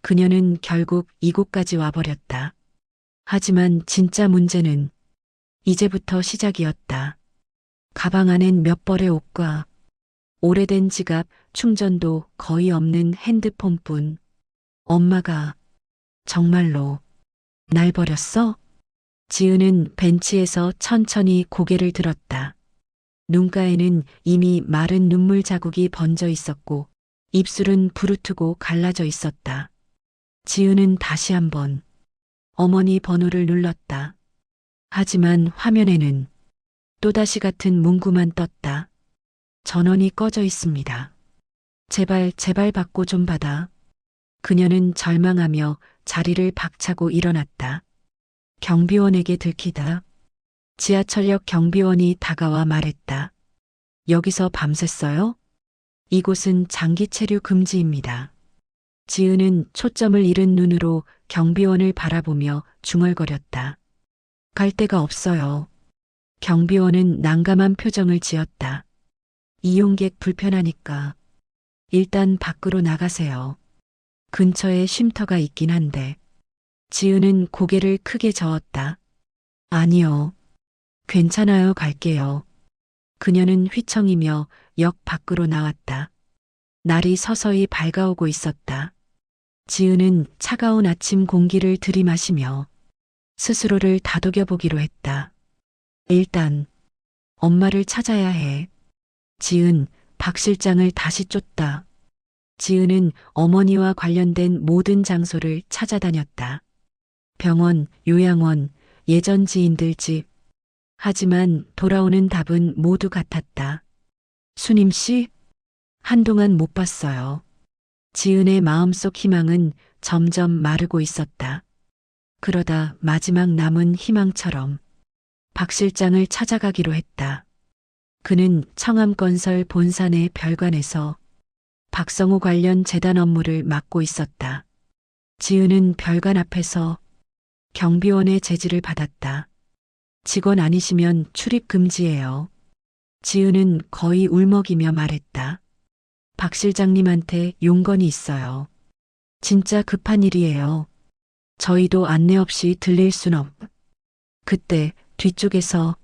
그녀는 결국 이곳까지 와버렸다. 하지만 진짜 문제는 이제부터 시작이었다. 가방 안엔 몇 벌의 옷과 오래된 지갑, 충전도 거의 없는 핸드폰뿐. 엄마가 정말로 날 버렸어? 지은은 벤치에서 천천히 고개를 들었다. 눈가에는 이미 마른 눈물 자국이 번져 있었고 입술은 부르트고 갈라져 있었다. 지은은 다시 한번 어머니 번호를 눌렀다. 하지만 화면에는 또다시 같은 문구만 떴다. 전원이 꺼져 있습니다. 제발 받고 좀 받아. 그녀는 절망하며 자리를 박차고 일어났다. 경비원에게 들키다. 지하철역 경비원이 다가와 말했다. 여기서 밤샜어요? 이곳은 장기 체류 금지입니다. 지은은 초점을 잃은 눈으로 경비원을 바라보며 중얼거렸다. 갈 데가 없어요. 경비원은 난감한 표정을 지었다. 이용객 불편하니까 일단 밖으로 나가세요. 근처에 쉼터가 있긴 한데. 지은은 고개를 크게 저었다. 아니요. 괜찮아요. 갈게요. 그녀는 휘청이며 역 밖으로 나왔다. 날이 서서히 밝아오고 있었다. 지은은 차가운 아침 공기를 들이마시며 스스로를 다독여 보기로 했다. 일단 엄마를 찾아야 해. 지은, 박 실장을 다시 쫓다. 지은은 어머니와 관련된 모든 장소를 찾아다녔다. 병원, 요양원, 예전 지인들 집. 하지만 돌아오는 답은 모두 같았다. 수님 씨? 한동안 못 봤어요. 지은의 마음속 희망은 점점 마르고 있었다. 그러다 마지막 남은 희망처럼 박 실장을 찾아가기로 했다. 그는 청암건설 본산의 별관에서 박성호 관련 재단 업무를 맡고 있었다. 지은은 별관 앞에서 경비원의 제지를 받았다. 직원 아니시면 출입 금지예요. 지은은 거의 울먹이며 말했다. 박 실장님한테 용건이 있어요. 진짜 급한 일이에요. 저희도 안내 없이 들릴 순 없. 그때 뒤쪽에서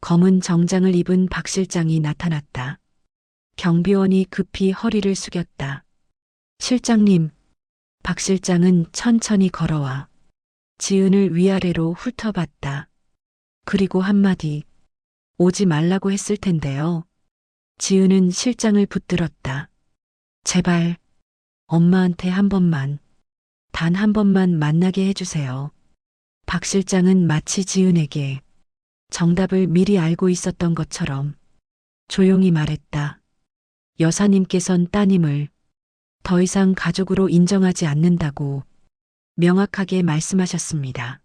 검은 정장을 입은 박 실장이 나타났다. 경비원이 급히 허리를 숙였다. 실장님. 박 실장은 천천히 걸어와 지은을 위아래로 훑어봤다. 그리고 한마디. 오지 말라고 했을 텐데요. 지은은 실장을 붙들었다. 제발 엄마한테 한 번만, 단 한 번만 만나게 해주세요. 박 실장은 마치 지은에게 정답을 미리 알고 있었던 것처럼 조용히 말했다. 여사님께선 따님을 더 이상 가족으로 인정하지 않는다고 명확하게 말씀하셨습니다.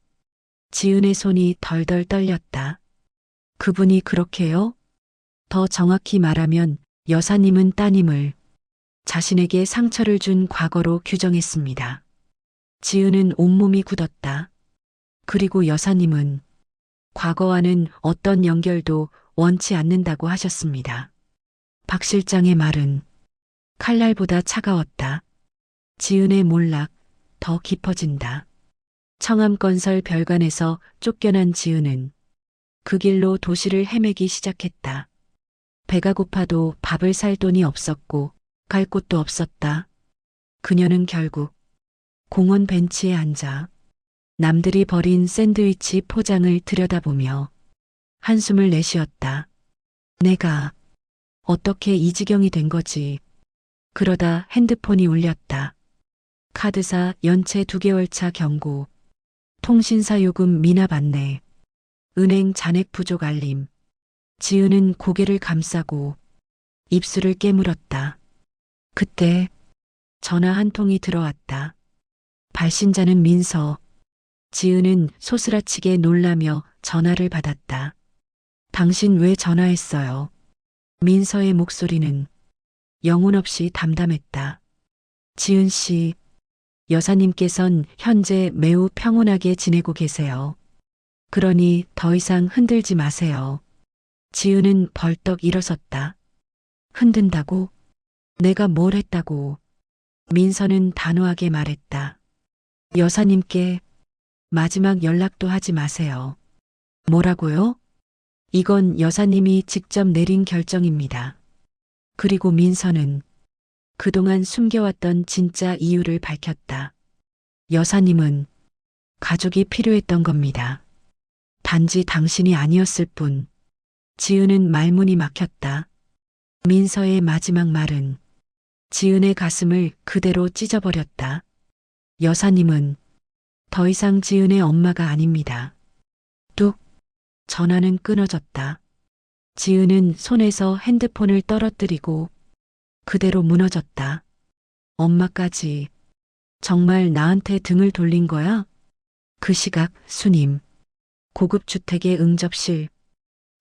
지은의 손이 덜덜 떨렸다. 그분이 그렇게요? 더 정확히 말하면 여사님은 따님을 자신에게 상처를 준 과거로 규정했습니다. 지은은 온몸이 굳었다. 그리고 여사님은 과거와는 어떤 연결도 원치 않는다고 하셨습니다. 박 실장의 말은 칼날보다 차가웠다. 지은의 몰락 더 깊어진다. 청암건설 별관에서 쫓겨난 지은은 그 길로 도시를 헤매기 시작했다. 배가 고파도 밥을 살 돈이 없었고 갈 곳도 없었다. 그녀는 결국 공원 벤치에 앉아 남들이 버린 샌드위치 포장을 들여다보며 한숨을 내쉬었다. 내가 어떻게 이 지경이 된 거지? 그러다 핸드폰이 울렸다. 카드사 연체 2개월차 경고, 통신사 요금 미납 안내, 은행 잔액 부족 알림. 지은은 고개를 감싸고 입술을 깨물었다. 그때 전화 한 통이 들어왔다. 발신자는 민서. 지은은 소스라치게 놀라며 전화를 받았다. 당신 왜 전화했어요? 민서의 목소리는 영혼 없이 담담했다. 지은 씨, 여사님께선 현재 매우 평온하게 지내고 계세요. 그러니 더 이상 흔들지 마세요. 지은은 벌떡 일어섰다. 흔든다고? 내가 뭘 했다고? 민서는 단호하게 말했다. 여사님께 마지막 연락도 하지 마세요. 뭐라고요? 이건 여사님이 직접 내린 결정입니다. 그리고 민서는 그동안 숨겨왔던 진짜 이유를 밝혔다. 여사님은 가족이 필요했던 겁니다. 단지 당신이 아니었을 뿐. 지은은 말문이 막혔다. 민서의 마지막 말은 지은의 가슴을 그대로 찢어버렸다. 여사님은 더 이상 지은의 엄마가 아닙니다. 뚝. 전화는 끊어졌다. 지은은 손에서 핸드폰을 떨어뜨리고 그대로 무너졌다. 엄마까지 정말 나한테 등을 돌린 거야? 그 시각 수님. 고급 주택의 응접실.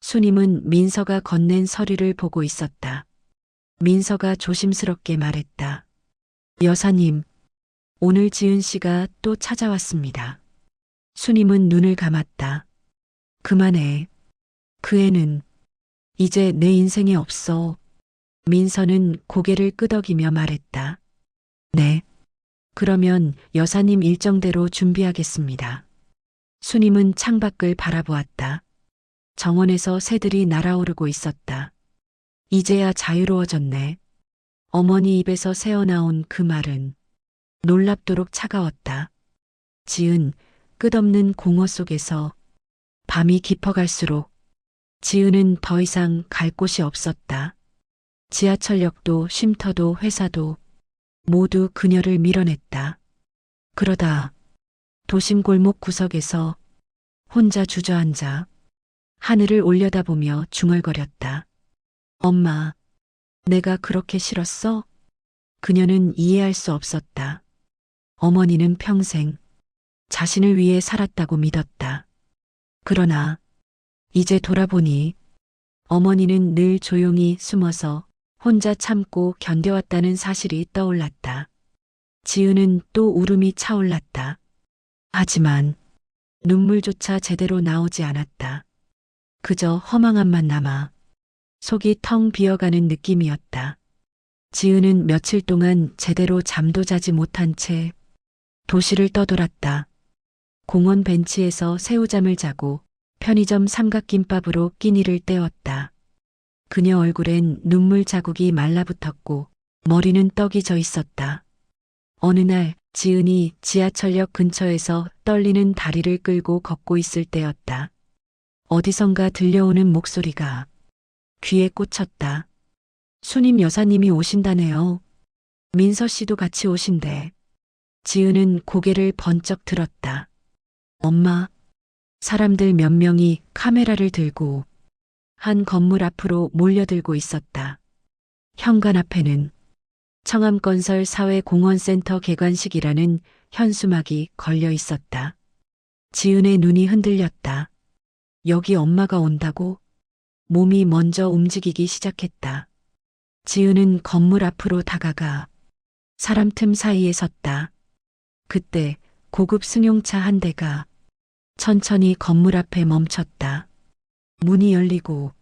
수님은 민서가 건넨 서류를 보고 있었다. 민서가 조심스럽게 말했다. 여사님, 오늘 지은 씨가 또 찾아왔습니다. 수님은 눈을 감았다. 그만해. 그 애는 이제 내 인생에 없어. 민서는 고개를 끄덕이며 말했다. 네. 그러면 여사님 일정대로 준비하겠습니다. 수님은 창밖을 바라보았다. 정원에서 새들이 날아오르고 있었다. 이제야 자유로워졌네. 어머니 입에서 새어나온 그 말은 놀랍도록 차가웠다. 지은 끝없는 공허 속에서 밤이 깊어갈수록 지은은 더 이상 갈 곳이 없었다. 지하철역도 쉼터도 회사도 모두 그녀를 밀어냈다. 그러다 도심 골목 구석에서 혼자 주저앉아 하늘을 올려다보며 중얼거렸다. 엄마, 내가 그렇게 싫었어? 그녀는 이해할 수 없었다. 어머니는 평생 자신을 위해 살았다고 믿었다. 그러나 이제 돌아보니 어머니는 늘 조용히 숨어서 혼자 참고 견뎌왔다는 사실이 떠올랐다. 지은은 또 울음이 차올랐다. 하지만 눈물조차 제대로 나오지 않았다. 그저 허망함만 남아 속이 텅 비어가는 느낌이었다. 지은은 며칠 동안 제대로 잠도 자지 못한 채 도시를 떠돌았다. 공원 벤치에서 새우잠을 자고 편의점 삼각김밥으로 끼니를 때웠다. 그녀 얼굴엔 눈물 자국이 말라붙었고 머리는 떡이 져 있었다. 어느 날 지은이 지하철역 근처에서 떨리는 다리를 끌고 걷고 있을 때였다. 어디선가 들려오는 목소리가 귀에 꽂혔다. 수님 여사님이 오신다네요. 민서 씨도 같이 오신대. 지은은 고개를 번쩍 들었다. 엄마, 사람들 몇 명이 카메라를 들고 한 건물 앞으로 몰려들고 있었다. 현관 앞에는 청암건설 사회공헌센터 개관식이라는 현수막이 걸려 있었다. 지은의 눈이 흔들렸다. 여기 엄마가 온다고? 몸이 먼저 움직이기 시작했다. 지은은 건물 앞으로 다가가 사람 틈 사이에 섰다. 그때 고급 승용차 한 대가 천천히 건물 앞에 멈췄다. 문이 열리고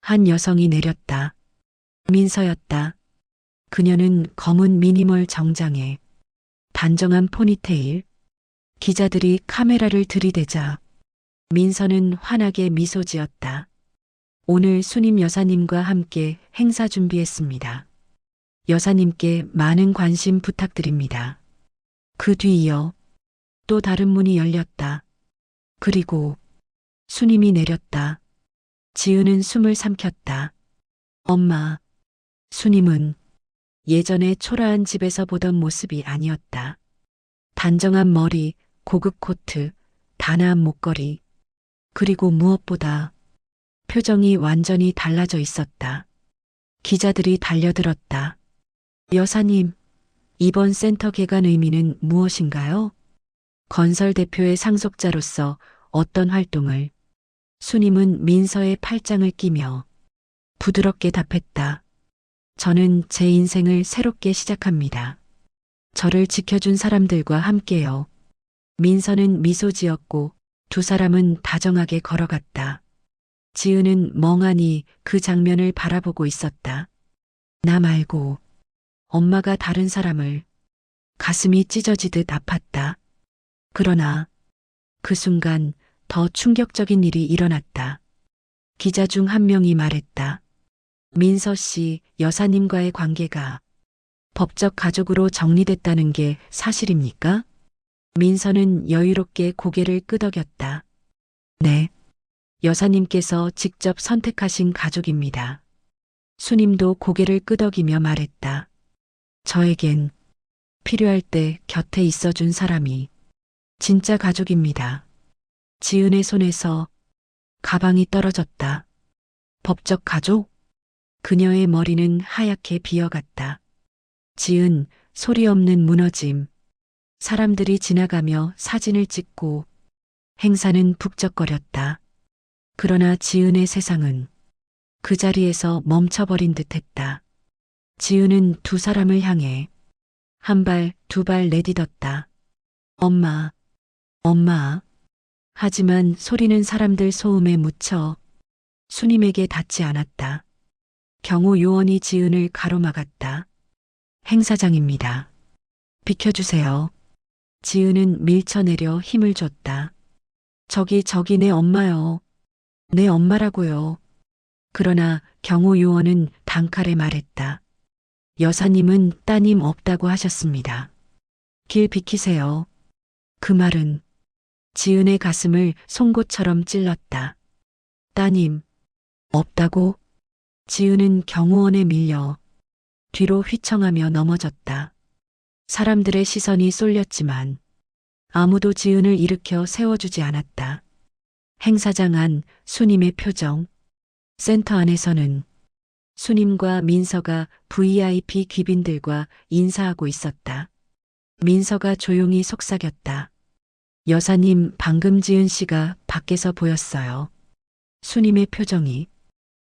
한 여성이 내렸다. 민서였다. 그녀는 검은 미니멀 정장에 단정한 포니테일. 기자들이 카메라를 들이대자 민서는 환하게 미소 지었다. 오늘 수님 여사님과 함께 행사 준비했습니다. 여사님께 많은 관심 부탁드립니다. 그 뒤이어 또 다른 문이 열렸다. 그리고 수님이 내렸다. 지은은 숨을 삼켰다. 엄마, 수님은 예전에 초라한 집에서 보던 모습이 아니었다. 단정한 머리, 고급 코트, 단아한 목걸이, 그리고 무엇보다 표정이 완전히 달라져 있었다. 기자들이 달려들었다. 여사님, 이번 센터 개관 의미는 무엇인가요? 건설 대표의 상속자로서 어떤 활동을? 수님은 민서의 팔짱을 끼며 부드럽게 답했다. 저는 제 인생을 새롭게 시작합니다. 저를 지켜준 사람들과 함께요. 민서는 미소 지었고 두 사람은 다정하게 걸어갔다. 지은은 멍하니 그 장면을 바라보고 있었다. 나 말고 엄마가 다른 사람을. 가슴이 찢어지듯 아팠다. 그러나 그 순간 더 충격적인 일이 일어났다. 기자 중 한 명이 말했다. 민서 씨 여사님과의 관계가 법적 가족으로 정리됐다는 게 사실입니까? 민서는 여유롭게 고개를 끄덕였다. 네. 여사님께서 직접 선택하신 가족입니다. 수님도 고개를 끄덕이며 말했다. 저에겐 필요할 때 곁에 있어준 사람이 진짜 가족입니다. 지은의 손에서 가방이 떨어졌다. 법적 가족? 그녀의 머리는 하얗게 비어갔다. 지은, 소리 없는 무너짐. 사람들이 지나가며 사진을 찍고 행사는 북적거렸다. 그러나 지은의 세상은 그 자리에서 멈춰버린 듯했다. 지은은 두 사람을 향해 한 발, 두 발 내딛었다. 엄마, 엄마. 하지만 소리는 사람들 소음에 묻혀 수님에게 닿지 않았다. 경호 요원이 지은을 가로막았다. 행사장입니다. 비켜주세요. 지은은 밀쳐내려 힘을 줬다. 저기 내 엄마요. 내 엄마라고요. 그러나 경호 요원은 단칼에 말했다. 여사님은 따님 없다고 하셨습니다. 길 비키세요. 그 말은 지은의 가슴을 송곳처럼 찔렀다. 따님, 없다고? 지은은 경호원에 밀려 뒤로 휘청하며 넘어졌다. 사람들의 시선이 쏠렸지만 아무도 지은을 일으켜 세워주지 않았다. 행사장 안 수님의 표정. 센터 안에서는 수님과 민서가 VIP 귀빈들과 인사하고 있었다. 민서가 조용히 속삭였다. 여사님 방금 지은 씨가 밖에서 보였어요. 수님의 표정이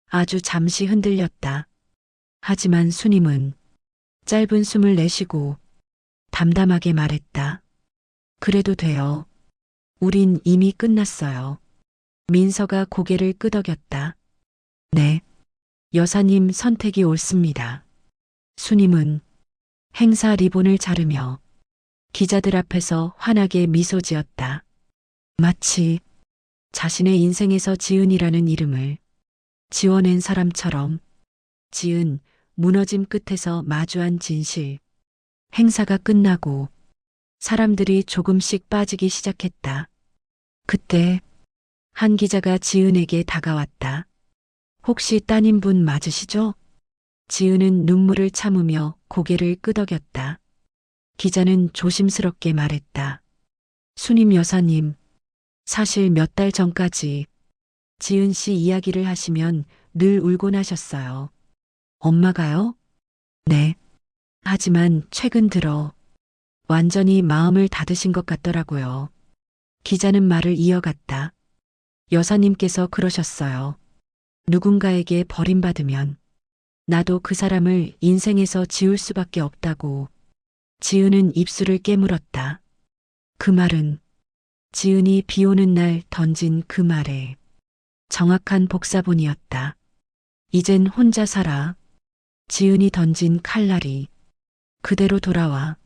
아주 잠시 흔들렸다. 하지만 수님은 짧은 숨을 내쉬고 담담하게 말했다. 그래도 돼요. 우린 이미 끝났어요. 민서가 고개를 끄덕였다. 네. 여사님 선택이 옳습니다. 수님은 행사 리본을 자르며 기자들 앞에서 환하게 미소 지었다. 마치 자신의 인생에서 지은이라는 이름을 지워낸 사람처럼. 지은, 무너짐 끝에서 마주한 진실. 행사가 끝나고 사람들이 조금씩 빠지기 시작했다. 그때 한 기자가 지은에게 다가왔다. 혹시 따님분 맞으시죠? 지은은 눈물을 참으며 고개를 끄덕였다. 기자는 조심스럽게 말했다. 수님 여사님, 사실 몇 달 전까지 지은 씨 이야기를 하시면 늘 울곤 하셨어요. 엄마가요? 네. 하지만 최근 들어 완전히 마음을 닫으신 것 같더라고요. 기자는 말을 이어갔다. 여사님께서 그러셨어요. 누군가에게 버림받으면 나도 그 사람을 인생에서 지울 수밖에 없다고. 지은은 입술을 깨물었다. 그 말은 지은이 비 오는 날 던진 그 말에 정확한 복사본이었다. 이젠 혼자 살아. 지은이 던진 칼날이 그대로 돌아와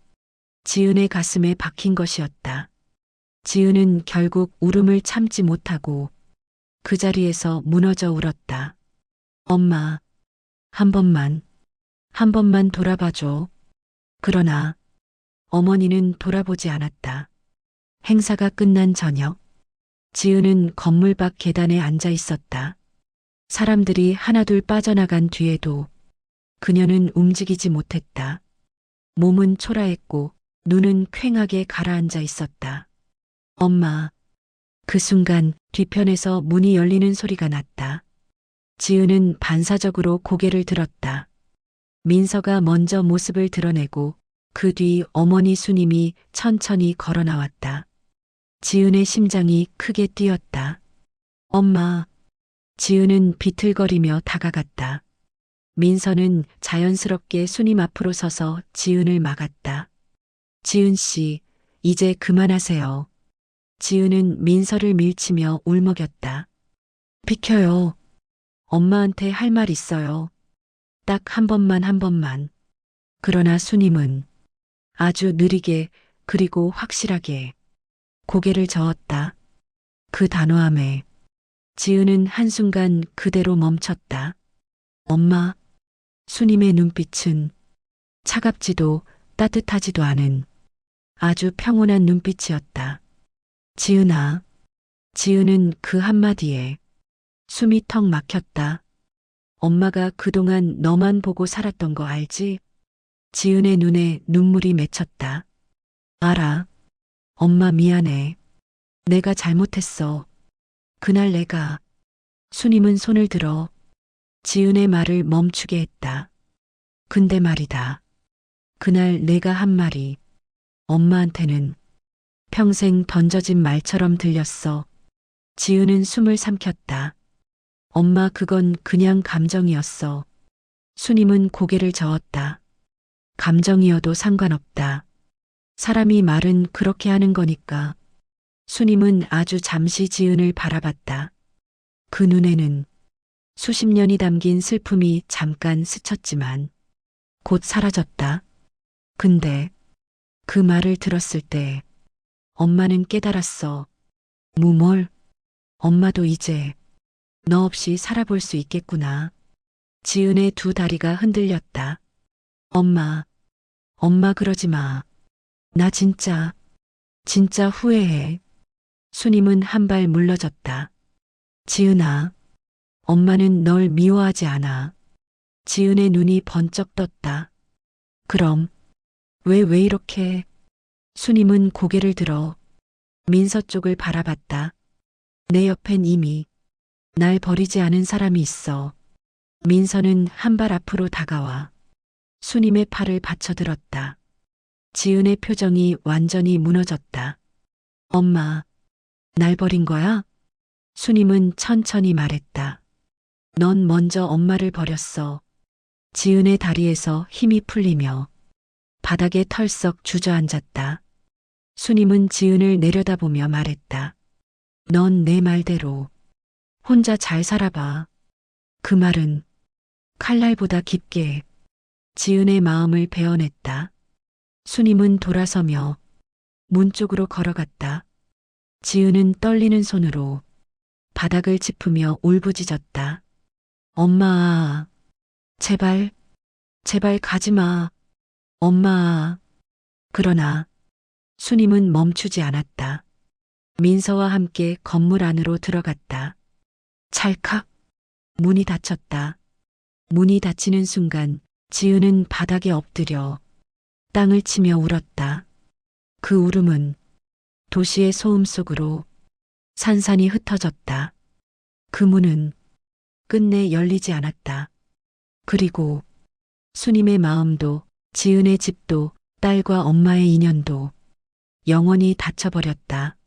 지은의 가슴에 박힌 것이었다. 지은은 결국 울음을 참지 못하고 그 자리에서 무너져 울었다. 엄마, 한 번만 돌아봐줘. 그러나 어머니는 돌아보지 않았다. 행사가 끝난 저녁, 지은은 건물 밖 계단에 앉아 있었다. 사람들이 하나둘 빠져나간 뒤에도 그녀는 움직이지 못했다. 몸은 초라했고 눈은 퀭하게 가라앉아 있었다. 엄마. 그 순간 뒤편에서 문이 열리는 소리가 났다. 지은은 반사적으로 고개를 들었다. 민서가 먼저 모습을 드러내고 그 뒤 어머니 수님이 천천히 걸어 나왔다. 지은의 심장이 크게 뛰었다. 엄마. 지은은 비틀거리며 다가갔다. 민서는 자연스럽게 수님 앞으로 서서 지은을 막았다. 지은 씨, 이제 그만하세요. 지은은 민서를 밀치며 울먹였다. 비켜요. 엄마한테 할 말 있어요. 딱 한 번만. 그러나 수님은 아주 느리게 그리고 확실하게 고개를 저었다. 그 단호함에 지은은 한순간 그대로 멈췄다. 엄마. 수님의 눈빛은 차갑지도 따뜻하지도 않은 아주 평온한 눈빛이었다. 지은아. 지은은 그 한마디에 숨이 턱 막혔다. 엄마가 그동안 너만 보고 살았던 거 알지? 지은의 눈에 눈물이 맺혔다. 알아. 엄마 미안해. 내가 잘못했어. 그날 내가. 수님은 손을 들어 지은의 말을 멈추게 했다. 근데 말이다. 그날 내가 한 말이 엄마한테는 평생 던져진 말처럼 들렸어. 지은은 숨을 삼켰다. 엄마 그건 그냥 감정이었어. 수님은 고개를 저었다. 감정이어도 상관없다. 사람이 말은 그렇게 하는 거니까. 수님은 아주 잠시 지은을 바라봤다. 그 눈에는 수십 년이 담긴 슬픔이 잠깐 스쳤지만 곧 사라졌다. 근데 그 말을 들었을 때 엄마는 깨달았어. 무뭘? 엄마도 이제 너 없이 살아볼 수 있겠구나. 지은의 두 다리가 흔들렸다. 엄마 그러지 마. 나 진짜 후회해. 수님은 한 발 물러졌다. 지은아, 엄마는 널 미워하지 않아. 지은의 눈이 번쩍 떴다. 그럼 왜 이렇게? 수님은 고개를 들어 민서 쪽을 바라봤다. 내 옆엔 이미 날 버리지 않은 사람이 있어. 민서는 한 발 앞으로 다가와 수님의 팔을 받쳐들었다. 지은의 표정이 완전히 무너졌다. 엄마, 날 버린 거야? 수님은 천천히 말했다. 넌 먼저 엄마를 버렸어. 지은의 다리에서 힘이 풀리며 바닥에 털썩 주저앉았다. 수님은 지은을 내려다보며 말했다. 넌 내 말대로 혼자 잘 살아봐. 그 말은 칼날보다 깊게 지은의 마음을 베어냈다. 수님은 돌아서며 문 쪽으로 걸어갔다. 지은은 떨리는 손으로 바닥을 짚으며 울부짖었다. 엄마, 제발, 제발 가지 마. 엄마. 그러나 순임은 멈추지 않았다. 민서와 함께 건물 안으로 들어갔다. 찰칵 문이 닫혔다. 문이 닫히는 순간 지은은 바닥에 엎드려 땅을 치며 울었다. 그 울음은 도시의 소음 속으로 산산이 흩어졌다. 그 문은 끝내 열리지 않았다. 그리고 순임의 마음도 지은의 집도 딸과 엄마의 인연도 영원히 닫혀버렸다.